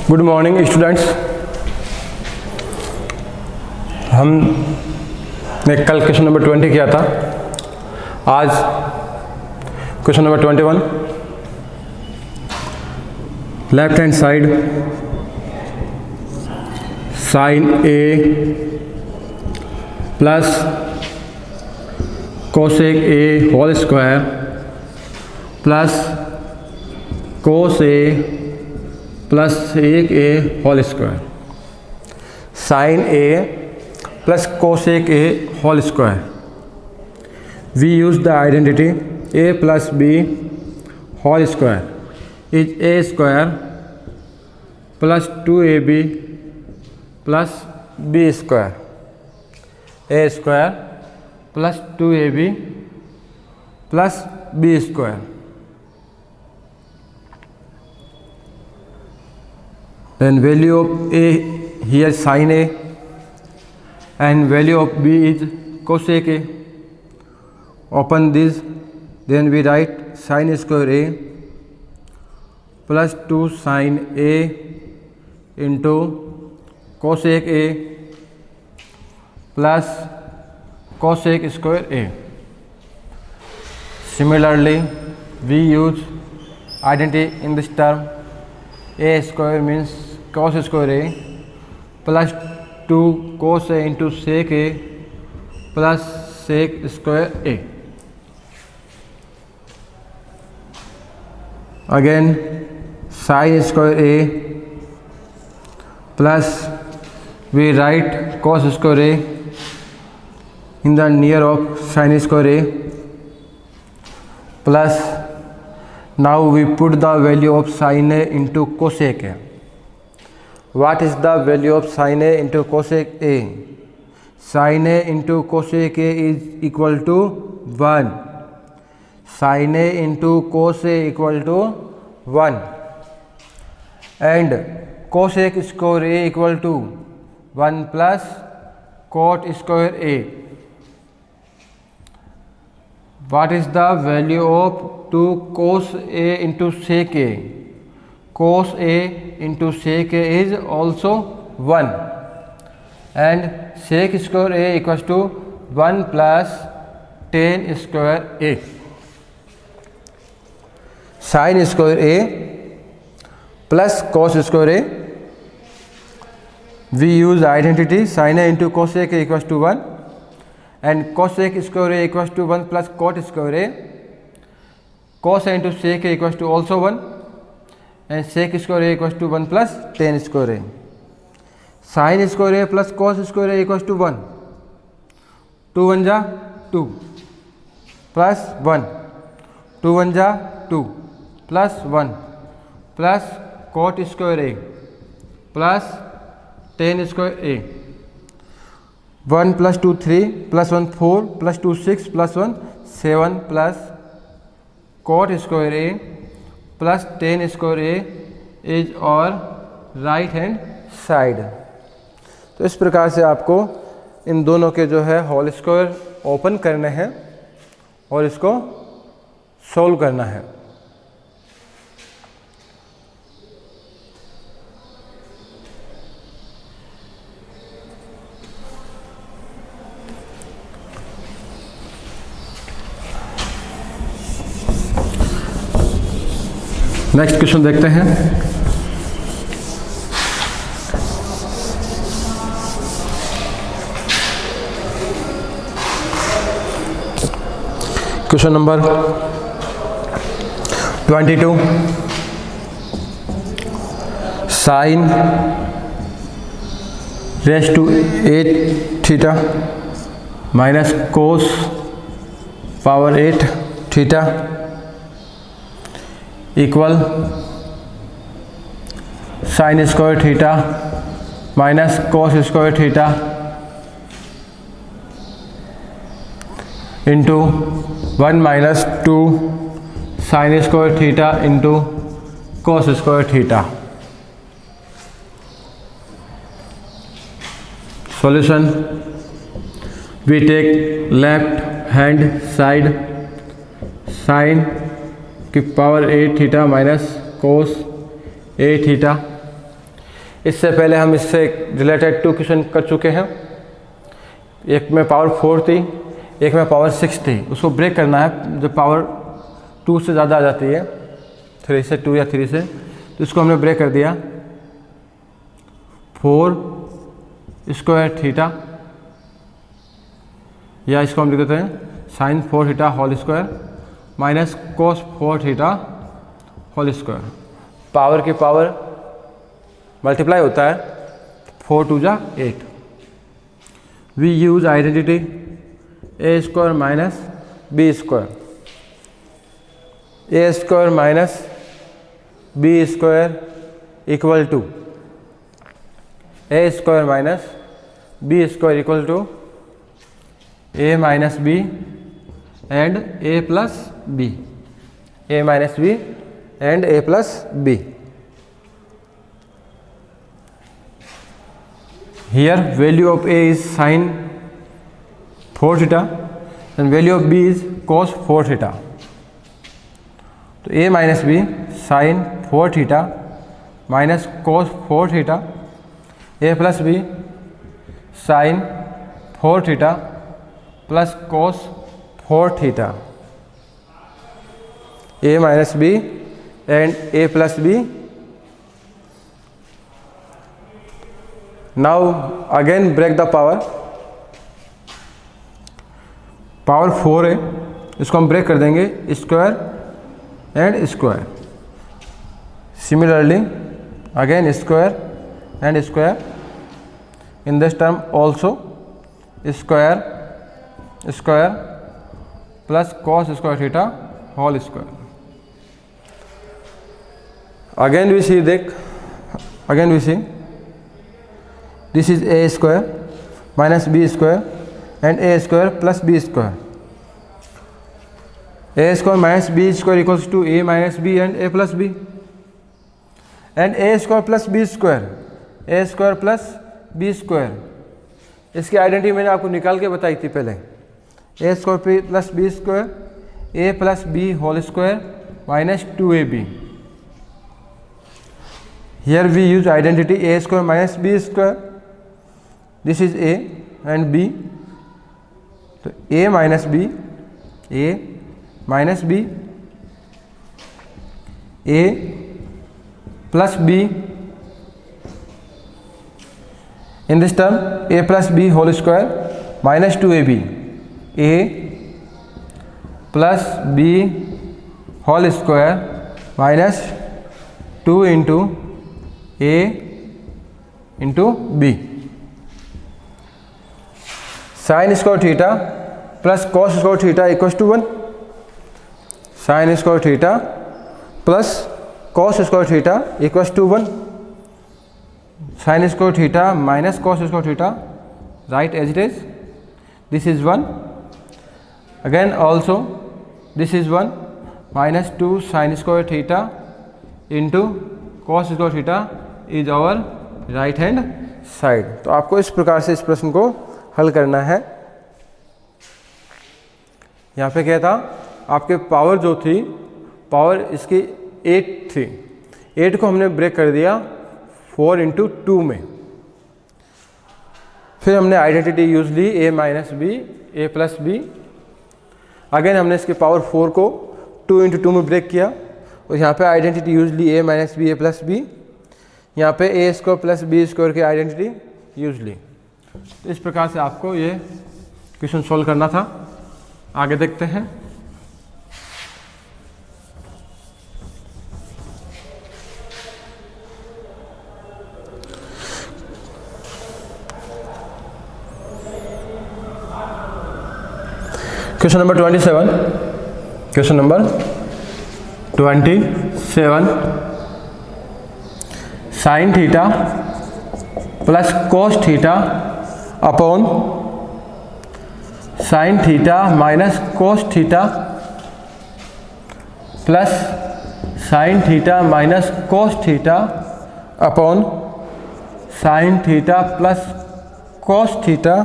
Good morning students. हमने कल question number 20 किया था, आज question number 21। Left hand side sine A plus cosec A whole square plus cos A plus 1a whole square. Sine A plus cosec A whole square. We use the identity a plus b whole square is a square plus 2ab plus b square. a square plus 2ab plus b square. Then value of a here sin a and value of b is cosec a. Open this, then we write sin square a plus 2 sin a into cosec a plus cosec square a. Similarly, we use identity in this term. A square means cos square a plus 2 cos a into sec a plus sec square a. Again sin square a plus we write cos square a in the near of sin square a plus now we put the value of sin a into cosec a. What is the value of sin a into cosec a? Sin a into cosec a is equal to 1. Sin a into cos a equal to 1 and cosec square a equal to 1 plus cot square a. What is the value of 2 cos a into sec a? Cos a into sec a is also 1 and sec square a equals to 1 plus tan square a. Sin square a plus cos square a, we use identity sin a into cosec a equals to 1 and cosec square a equals to 1 plus cot square a. Cos a into sec a equals to also 1 and sec square a equals to 1 plus tan square a. Sin square a plus cos square a equals to 1. 2 1 जा 2 plus 1, 2 1 जा 2 plus 1 plus cot square a plus tan square a. 1 plus 2 3 plus 1 4 plus 2 6 plus 1 7 plus cot square a plus tan square a is और right hand side. तो इस प्रकार से आपको इन दोनों के जो है होल स्क्वायर ओपन करने हैं और इसको सोल्व करना है। नेक्स्ट क्वेश्चन देखते हैं। Question number 22। Sine raise to 8 theta minus cos power 8 theta equal sine square theta minus cos square theta into 1 minus 2 sine square theta into cos square theta. Solution, we take left hand side sine की power 8 theta minus cos 8 theta इससे पहले हम इससे related 2 question कर चुके हैं। एक में पावर 4 थी, एक में पावर 6 थी। उसको ब्रेक करना है जब पावर 2 से ज़्यादा आ जाती है, 3 से 2 या 3 से, तो इसको हमने ब्रेक कर दिया। 4 स्क्वायर थीटा, या इसको हम लिख देते हैं sine 4 theta whole square minus cos 4 theta whole square. Power की पावर मल्टीप्लाई होता है, 4 2 जा 8। We use identity A square minus B square, A square minus B square equal to A square minus B square equal to a minus b and a plus b, a minus b and a plus b. Here value of a is sin 4 theta and value of b is cos 4 theta. तो a minus b sin 4 theta minus cos 4 theta, a plus b sin 4 theta plus cos 4 theta, a minus b and a plus b. Now again break the power. Power 4 है, इसको हम break कर देंगे square and square. Similarly again square and square, in this term also square square plus cos square theta whole square. Again we see, देख again we see this is a square minus B square and a square plus B square. A square minus B square equals to a minus B and a plus b, and a square plus B square, A square plus B square. इसकी identity मैंने आपको निकाल के बताई थी पहले, a square plus B square, a plus B whole square minus 2ab। Here we use identity A square minus B square, this is a and b, तो a minus B, a minus B, A plus b, in this term a plus B whole square minus 2ab, a plus B whole square minus 2 into A into B. Sine square theta plus cos square theta equals to 1, sine square theta plus cos square theta equals to 1, sine square theta minus cos square theta, right as it is, this is 1। Again also this is 1 minus 2 sin square theta into cos square theta is our right hand side। तो आपको इस प्रकार से इस प्रश्न को हल करना है। यहाँ पे क्या था, आपके पावर जो थी, पावर इसकी 8 थी, 8 को हमने ब्रेक कर दिया 4 इंटू 2 में। फिर हमने आइडेंटिटी यूज ली a minus B, A plus B. Again हमने इसके पावर 4 को 2 इंटू 2 में ब्रेक किया, और यहाँ पे आइडेंटिटी यूज ली a minus B, A plus B. यहाँ पे A square plus B square की आइडेंटिटी यूज ली। तो इस प्रकार से आपको ये क्वेश्चन सॉल्व करना था। आगे देखते हैं। Question number 27, question number 27, sine theta plus cos theta upon sine theta minus cos theta plus sine theta minus cos theta upon sine theta plus cos theta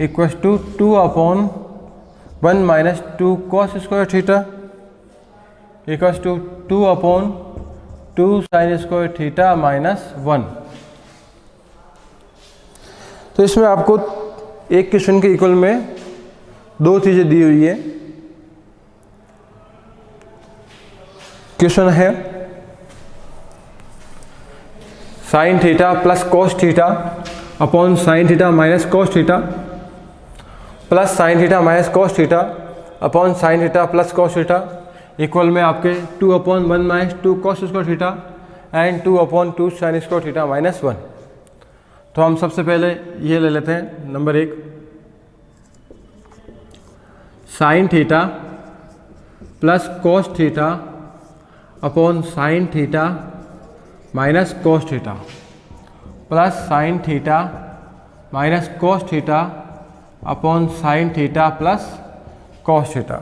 equals to 2 upon 1 minus 2 cos square theta equals to 2 upon 2 sine square theta minus 1। तो इसमें आपको एक question के equal में दो चीज़ें दी हुई है। क्वेश्चन है sine theta plus cos theta upon sine theta minus cos theta plus sine theta minus cos theta upon sine theta plus cos theta equal में आपके 2/1 minus 2 cos square theta and 2/2 sign square theta minus 1। तो हम सबसे पहले ये ले लेते हैं number 1, sign theta plus cos theta upon sine theta minus cos theta plus sine theta minus cos theta upon sine theta plus cos theta.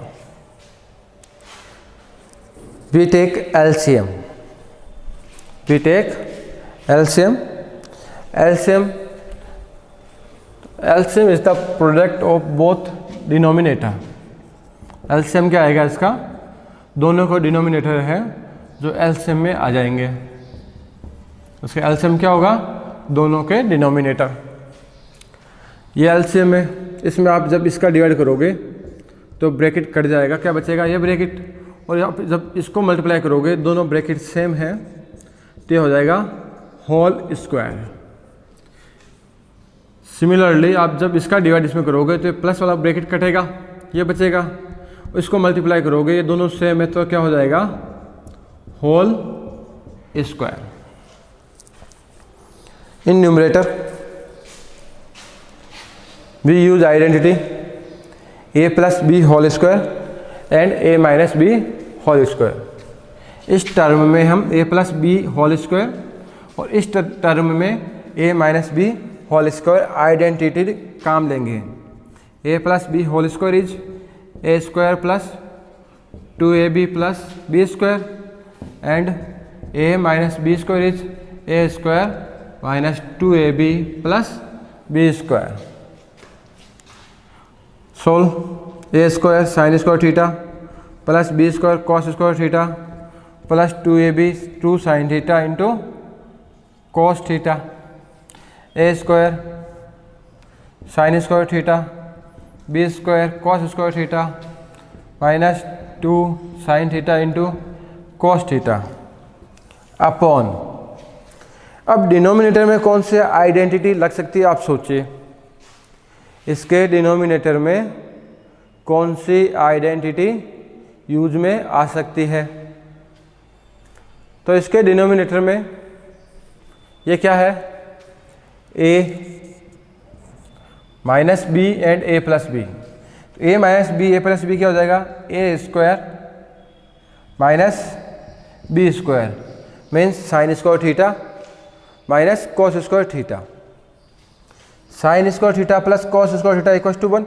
We take LCM. LCM is the product of both denominator. LCM क्या आएगा इसका? दोनों को denominator है जो LCM में आ जाएंगे। उसके LCM क्या होगा? दोनों के डिनोमिनेटर। ये LCM है, इसमें आप जब इसका डिवाइड करोगे तो ब्रैकेट कट जाएगा, क्या बचेगा? ये ब्रैकेट। और यहाँ जब इसको मल्टीप्लाई करोगे दोनों ब्रैकेट सेम है तो ये हो जाएगा होल स्क्वायर। सिमिलरली आप जब इसका डिवाइड इसमें करोगे तो प्लस वाला ब्रैकेट कटेगा, ये बचेगा। इसको मल्टीप्लाई करोगे ये दोनों सेम है तो क्या हो जाएगा? Whole square. In numerator we use identity a plus B whole square and a minus B whole square. इस टर्म में हम a plus B whole square और इस टर्म में a minus B whole square identity काम लेंगे। a plus B whole square is a square plus 2ab plus B square and a minus B square is a square minus 2ab plus B square. Solve a square sine square theta plus B square cos square theta plus 2ab 2 sine theta into cos theta. a square sine square theta B square cos square theta minus 2 sine theta into cos theta upon. अब denominator में कौन से identity लग सकती है आप सोचिए। इसके डिनोमिनेटर में कौन सी आइडेंटिटी यूज में आ सकती है? तो इसके डिनोमिनेटर में ये क्या है? a minus B and a plus B. तो a minus B A plus B क्या हो जाएगा? a square minus B square means sine square theta minus cos square theta. Sine square theta plus cos square theta equals to 1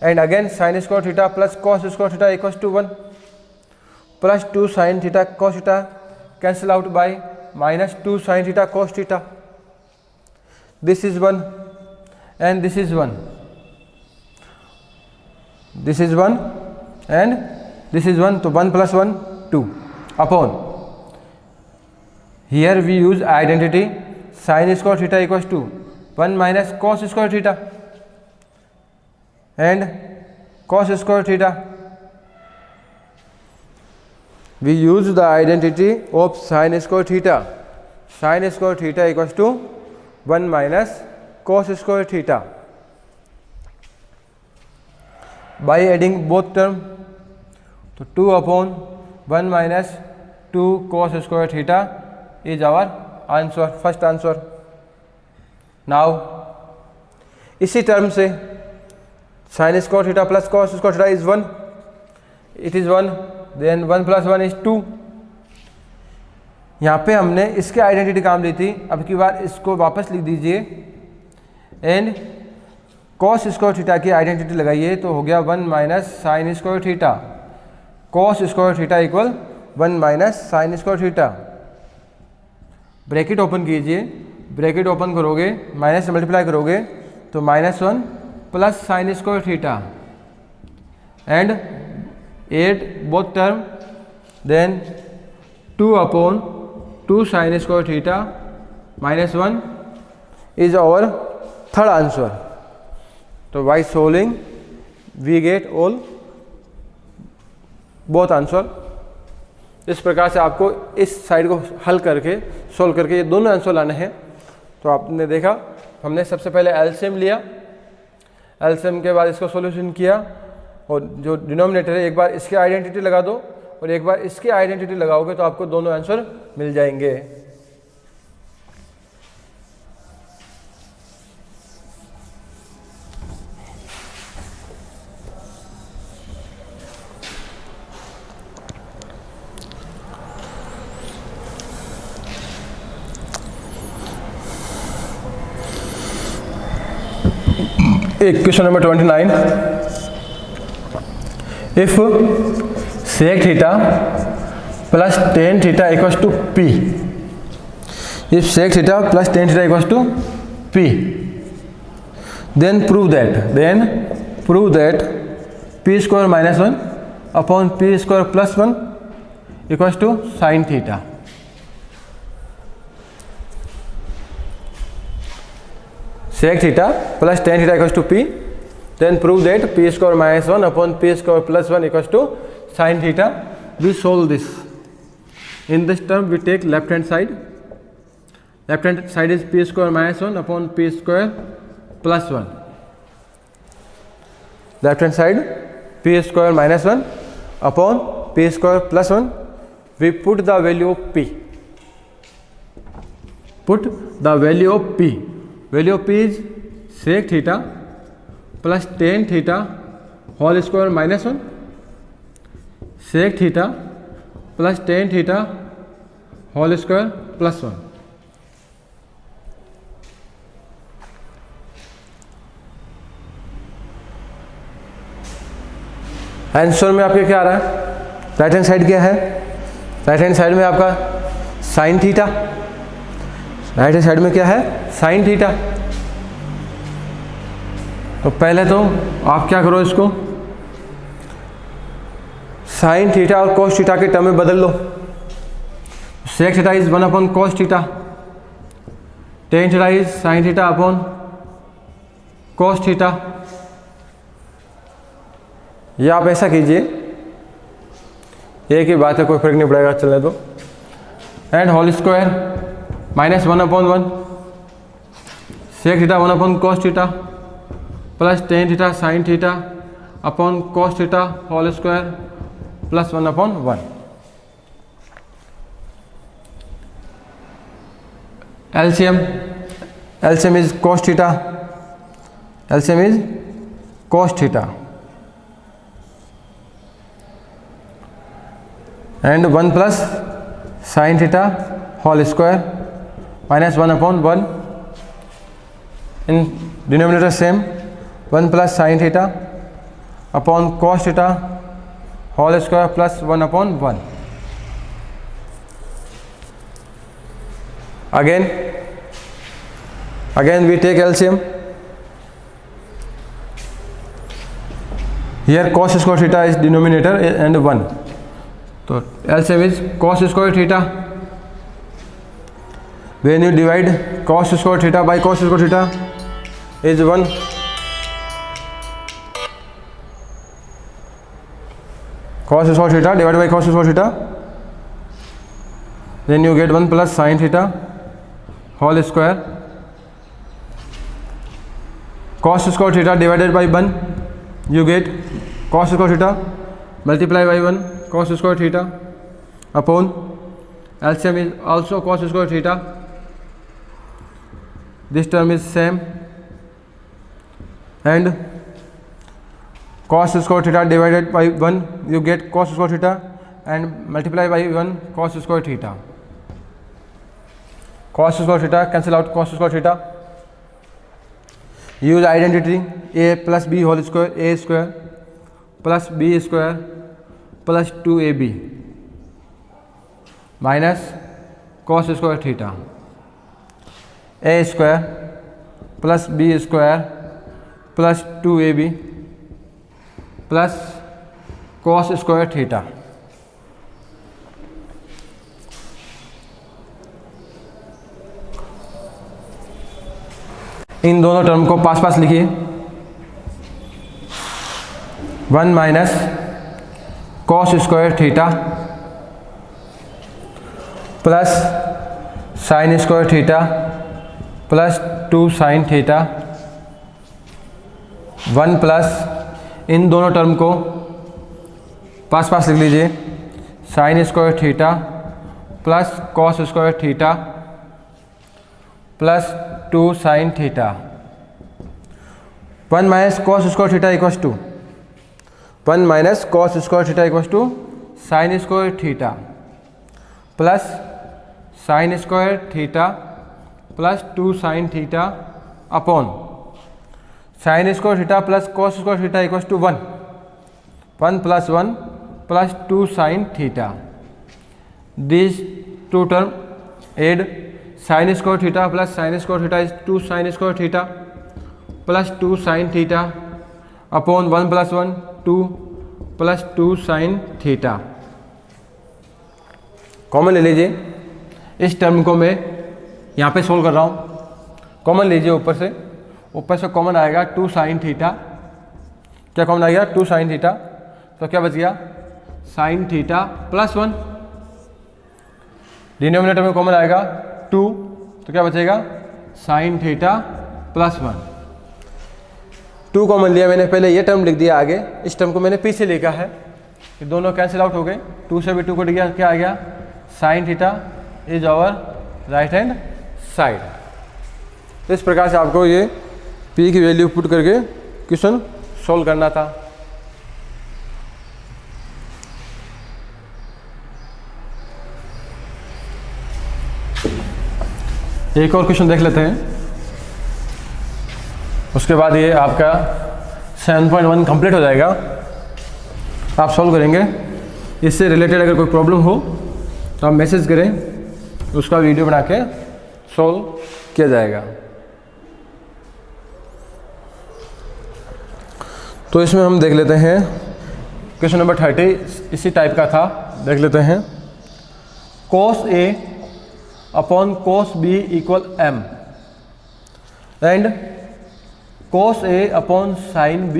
and again sine square theta plus cos square theta equals to 1 plus 2 sine theta cos theta cancel out by minus 2 sine theta cos theta. This is 1 and this is 1, this is 1 and this is 1, तो 1 plus 1 2 upon here we use identity sin square theta equals to 1 minus cos square theta and cos square theta. We use the identity of sin square theta. Sin square theta equals to 1 minus cos square theta by adding both term, तो 2 upon 1 minus 2 cos square theta is our answer, first answer. Now इसी term से sin square theta plus cos square theta is 1, it is 1, then 1 plus 1 is 2। यहाँ पे हमने इसके identity काम ली थी, अब की बार इसको वापस लिख दीजिए एंड कॉस स्क्वायर थीटा की आइडेंटिटी लगाइए तो हो गया 1 minus sine square theta cos square theta equal 1 minus sine square theta. Bracket open कीजिए, ब्रैकेट ओपन करोगे माइनस से मल्टीप्लाई करोगे तो -1 plus sine square theta and add both term then 2/2 sin square theta minus 1 is our third answer. तो by solving we get all both answer. इस प्रकार से आपको इस साइड को हल करके सोल्व करके ये दोनों आंसर लाने हैं. तो आपने देखा हमने सबसे पहले एलसीएम लिया, एलसीएम के बाद इसको सॉल्यूशन किया और जो डिनोमिनेटर है एक बार इसके आइडेंटिटी लगा दो और एक बार इसकी आइडेंटिटी लगाओगे तो आपको दोनों आंसर मिल जाएंगे. Question number 29. If sec theta plus tan theta equals to P, if sec theta plus tan theta equals to P, then prove that P square minus 1 upon P square plus 1 equals to sin theta. Sec theta plus tan theta equals to P, then prove that P square minus 1 upon P square plus 1 equals to sin theta. We solve this. In this term we take left hand side. Left hand side is P square minus 1 upon P square plus 1. Left hand side P square minus 1 upon P square plus 1. We put the value of P. Put the value of P. Value of P is sec theta plus tan theta whole square minus 1, sec theta plus tan theta whole square plus 1. Answer में आपके क्या आ रहा है? Right hand side क्या है? Right hand side में आपका sine theta. Right hand side में क्या है? Sine theta. तो पहले तो आप क्या करो, इसको साइन थीटा और कॉस थीटा के टर्म में बदल लो. Sec theta is 1 upon cos theta, tan theta is sine theta upon cos theta. ये आप ऐसा कीजिए, एक ही बात है, कोई फर्क नहीं पड़ेगा, चलने दो. And whole square minus 1 upon 1 sec theta 1 upon cos theta plus tan theta sine theta upon cos theta whole square plus 1 upon 1. LCM is cos theta. LCM is cos theta. And 1 plus sin theta whole square minus 1 upon 1. In denominator same, 1 plus sin theta upon cos theta whole square plus 1 upon 1. Again we take LCM. Here cos square theta is denominator and 1. So LCM is cos square theta. When you divide cos square theta by cos square theta is 1. Cos square theta divided by cos square theta, then you get 1 plus sin theta whole square. Cos square theta divided by 1, you get cos square theta multiply by 1 cos square theta upon LCM is also cos square theta. This term is same, and cos square theta divided by 1, you get cos square theta and multiply by 1 cos square theta. Cos square theta cancel out cos square theta. Use identity a plus b whole square, a square plus b square plus 2ab minus cos square theta, a square plus b square plus 2ab plus cos square theta. इन दोनों term को पास पास लिखिए, 1 minus cos square theta plus sine square theta plus 2 sine theta, 1 plus इन दोनों term को पास पास लिख लीजिए, sine square theta plus cos square theta plus 2 sine theta. 1 minus cos square theta equals to 1 minus cos square theta equals to sine square theta plus sine square theta plus 2 sine theta upon sine square theta plus cos square theta equals to 1 plus 1 plus 2 sine theta. This two term add sine square theta plus sine square theta is 2 sine square theta plus 2 sine theta upon 1 plus 1 2 plus 2 sine theta. Common ले लीजिए, इस term को मैं यहाँ पे solve कर रहा हूँ। कॉमन लीजिए, ऊपर से कॉमन आएगा 2 साइन थीटा, क्या कॉमन आएगा 2 साइन थीटा, तो क्या बच गया साइन थीटा प्लस 1। डिनोमिनेटर में कॉमन आएगा 2, तो क्या बचेगा साइन थीटा प्लस 1। 2 कॉमन लिया मैंने, पहले ये टर्म लिख दिया आगे, इस टर्म को मैंने पीछे लिखा है, ये दोनों कैंसिल आउट हो गए, 2 से भी 2 कट गया, क्या आ गया sine theta is our right hand side. तो इस प्रकार से आपको ये पी की वैल्यू पुट करके क्वेश्चन सोल्व करना था। एक और क्वेश्चन देख लेते हैं, उसके बाद ये आपका 7.1 कंप्लीट हो जाएगा। आप सॉल्व करेंगे, इससे रिलेटेड अगर कोई प्रॉब्लम हो तो आप मैसेज करें, उसका वीडियो बना के सॉल्व किया जाएगा। तो इसमें हम देख लेते हैं क्वेश्चन नंबर 30, इसी टाइप का था, देख लेते हैं। cos A upon cos B equal m and cos A upon sin B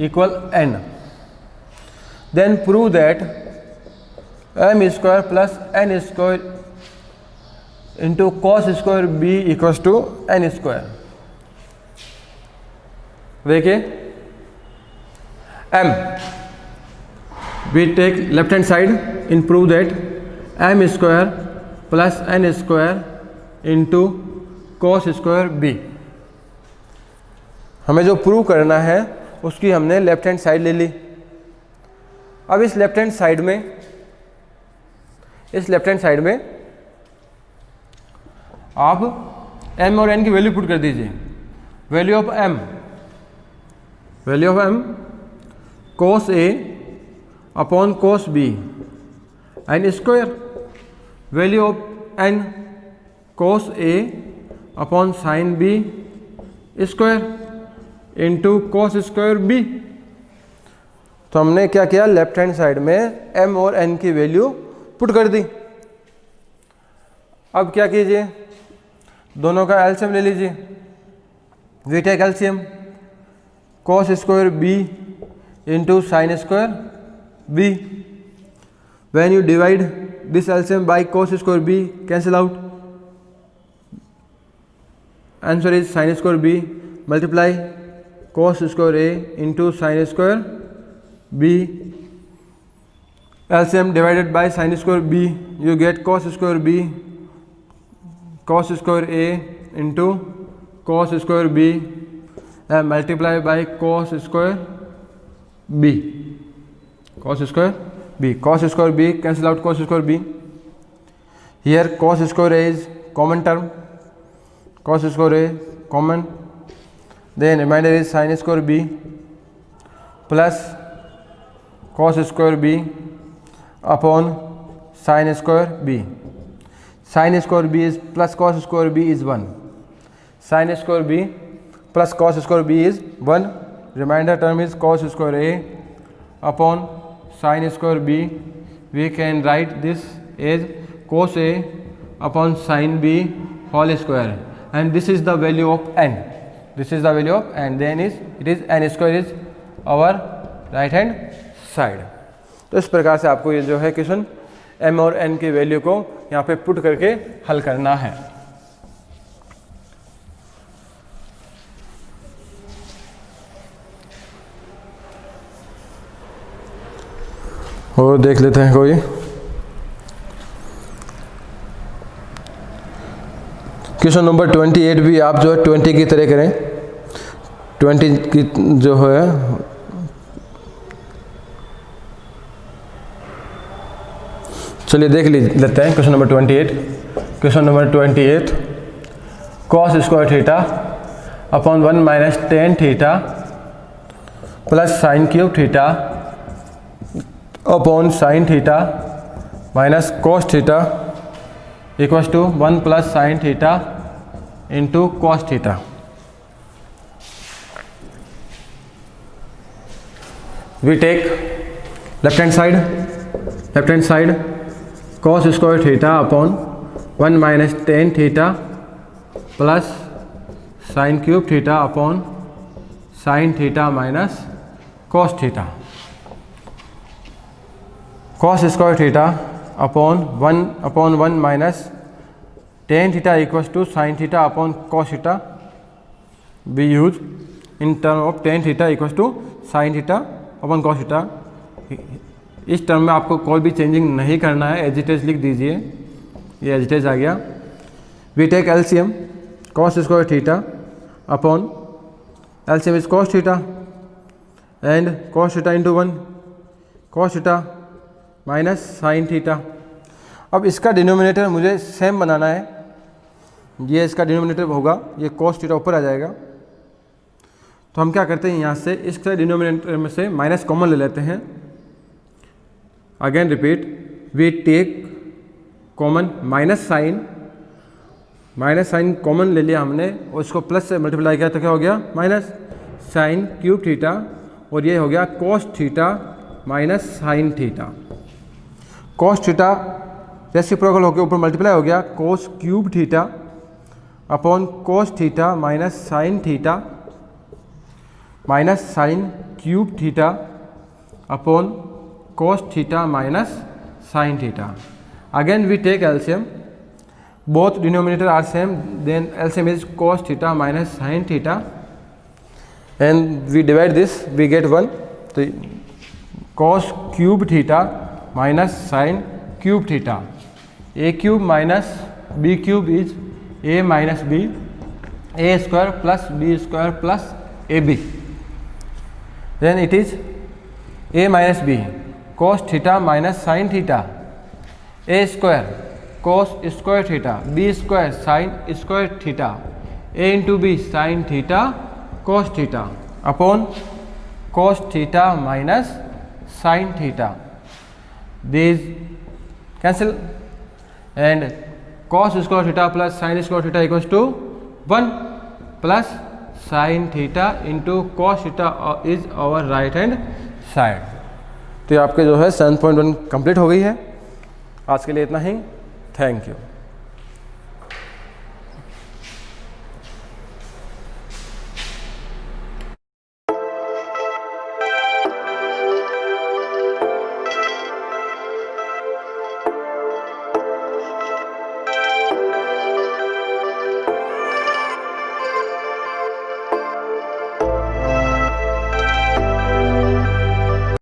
equal n, then prove that m square plus n square into cos square B equals to n square। देखिए m, we take left hand side and prove that m square plus n square into cos square B। हमें जो prove करना है उसकी हमने left hand side ले ली। अब इस लेफ्ट हैंड साइड में आप m और n की वैल्यू पुट कर दीजिए। Value of m cos A upon cos B and square, value of n cos A upon sine B square into cos square B। तो हमने क्या किया, लेफ्ट हैंड साइड में m और n की वैल्यू पुट कर दी। अब क्या कीजिए, दोनों का एलसीएम ले लीजिए। We take LCM cos square B into sine square B। When you divide this LCM by cos square B, cancel out, answer is sine square B multiply cos square A into sine square B। LCM divided by sin square B, you get cos square B, cos square A into cos square B and multiply by cos square B, cos square B, cos square B cancel out cos square B. Here cos square A is common term, cos square A common, then remainder is sin square B plus cos square B upon sin square B. Sin square B is plus cos square B is 1. Sin square B plus cos square B is 1. Remainder term is cos square A upon sin square B. We can write this as cos A upon sin B whole square. and this is the value of n. This is the value of n. Then it is n square is our right hand side. तो इस प्रकार से आपको ये जो है question m और n की वैल्यू को यहाँ पे पुट करके हल करना है. और देख लेते हैं कोई. क्वेश्चन नंबर 28 भी आप जो है 20 की तरह करें. 20 की जो है चलिए देख लेते हैं. Question number 28. Question number 28 cos square theta upon 1 minus tan theta plus sine cube theta upon sine theta minus cos theta equals to 1 plus sine theta into cos theta. We take left hand side cos square theta upon 1 minus tan theta plus sine cube theta upon sine theta minus cos theta. cos square theta upon 1 minus tan theta equals to sine theta upon cos theta. We use in term of tan theta equals to sine theta upon cos theta. इस term में आपको कोई भी changing नहीं करना है, as it is लिख दीजिए. ये एज इट इज आ गया. We take LCM cos square theta upon LCM is cos theta and cos theta into 1 cos theta minus sine theta. अब इसका डिनोमिनेटर मुझे सेम बनाना है. ये इसका डिनोमिनेटर होगा, ये cos थीटा ऊपर आ जाएगा. तो हम क्या करते हैं, यहाँ से इसके डिनोमिनेटर में से माइनस कॉमन ले लेते हैं. Again repeat, we take common minus sine common ले लिया हमने और इसको प्लस से मल्टीप्लाई किया तो क्या हो गया माइनस साइन क्यूब थीटा और ये हो गया cos theta minus sine theta. cos theta reciprocal होकर ऊपर मल्टीप्लाई हो गया cos cube theta upon cos theta minus sine cube theta upon cos theta minus sine theta. Again we take LCM, both denominator are same, then LCM is cos theta minus sine theta and we divide this, we get 1. तो cos cube theta minus sine cube theta. A cube minus B cube is A minus B, A square plus B square plus A B. Then it is A minus B cos theta minus sine theta, A square cos square theta, B square sine square theta, A into B sine theta cos theta upon cos theta minus sine theta. These cancel and cos square theta plus sin square theta equals to 1 plus sin theta into cos theta is our right hand side. तो ये आपके जो है 7.1 complete हो गई है. आज के लिए इतना ही. Thank you.